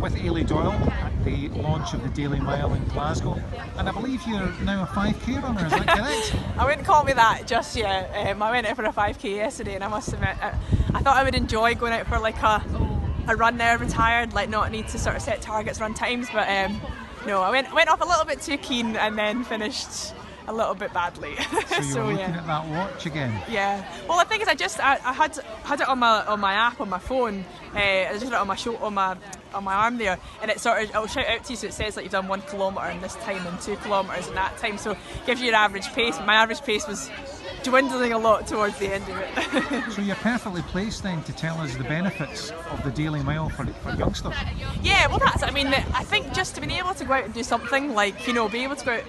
with Eilidh Doyle at the launch of the Daily Mile in Glasgow, and I believe you're now a 5k runner, is that correct? I wouldn't call me that just yet. I went out for a 5k yesterday, and I must admit, I thought I would enjoy going out for like a run there, retired, like not need to sort of set targets, run times, but no, I went off a little bit too keen and then finished a little bit badly. So you're looking at that watch again? Yeah. Well, the thing is, I had it on my app on my phone. I just had it on my arm there, and it sort of, it'll shout out to you, so it says that you've done 1 kilometre in this time and 2 kilometres in that time. So it gives you your average pace. My average pace was dwindling a lot towards the end of it. So you're perfectly placed then to tell us the benefits of the Daily Mile for youngsters. Yeah. Well, that's. I mean, I think just to be able to go out and do something like, be able to go out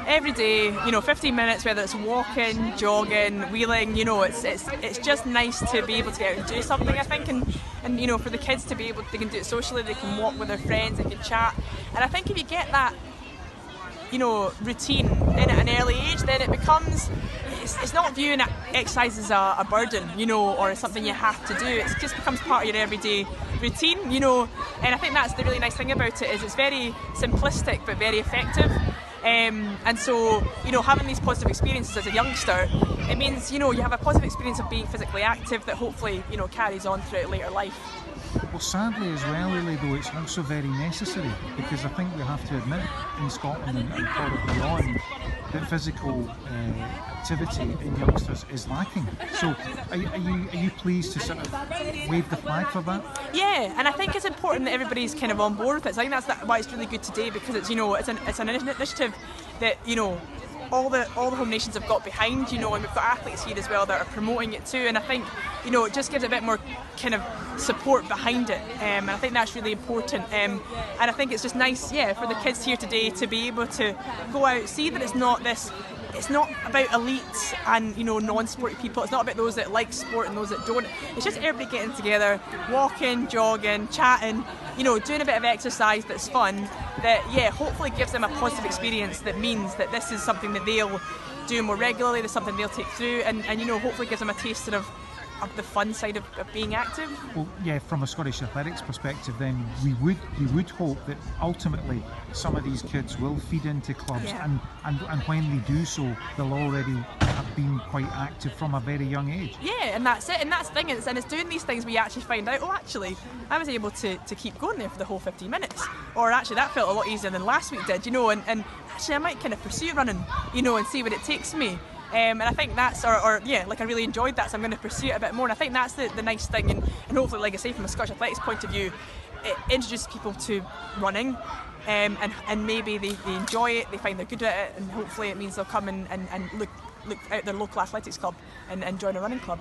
every day, 15 minutes, whether it's walking, jogging, wheeling, it's just nice to be able to get out and do something, I think, and for the kids to be able, they can do it socially, they can walk with their friends, they can chat, and I think if you get that, routine in at an early age, then it becomes, it's not viewing exercise as a burden, or as something you have to do. It just becomes part of your everyday routine, and I think that's the really nice thing about it, is it's very simplistic but very effective. And so, having these positive experiences as a youngster, it means, you have a positive experience of being physically active that hopefully, carries on throughout later life. Well, sadly as well, Eilidh, though, it's also very necessary, because I think we have to admit in Scotland and probably beyond that physical activity in youngsters is lacking. So are you pleased to sort of wave the flag for that? Yeah, and I think it's important that everybody's kind of on board with it. So I think that's why it's really good today, because it's it's an initiative that all the home nations have got behind, and we've got athletes here as well that are promoting it too, and I think it just gives a bit more kind of support behind it, and I think that's really important, and I think it's just nice, for the kids here today to be able to go out, see that it's not about elites and non-sporty people. It's not about those that like sport and those that don't. It's just everybody getting together, walking, jogging, chatting, doing a bit of exercise that's fun, that hopefully gives them a positive experience that means that this is something that they'll do more regularly, there's something they'll take through, and hopefully gives them a taste of the fun side of being active. Well, from a Scottish athletics perspective, then you would hope that ultimately some of these kids will feed into clubs, and when they do so, they'll already have been quite active from a very young age. Yeah, and that's it, and that's the thing, and it's doing these things where you actually find out, actually, I was able to keep going there for the whole 15 minutes, or actually that felt a lot easier than last week did, and actually I might kind of pursue running, and see what it takes me. And I think that's, I really enjoyed that, so I'm going to pursue it a bit more, and I think that's the nice thing, and hopefully, like I say, from a Scottish athletics point of view, it introduces people to running, and maybe they enjoy it, they find they're good at it, and hopefully it means they'll come and look out their local athletics club and join a running club.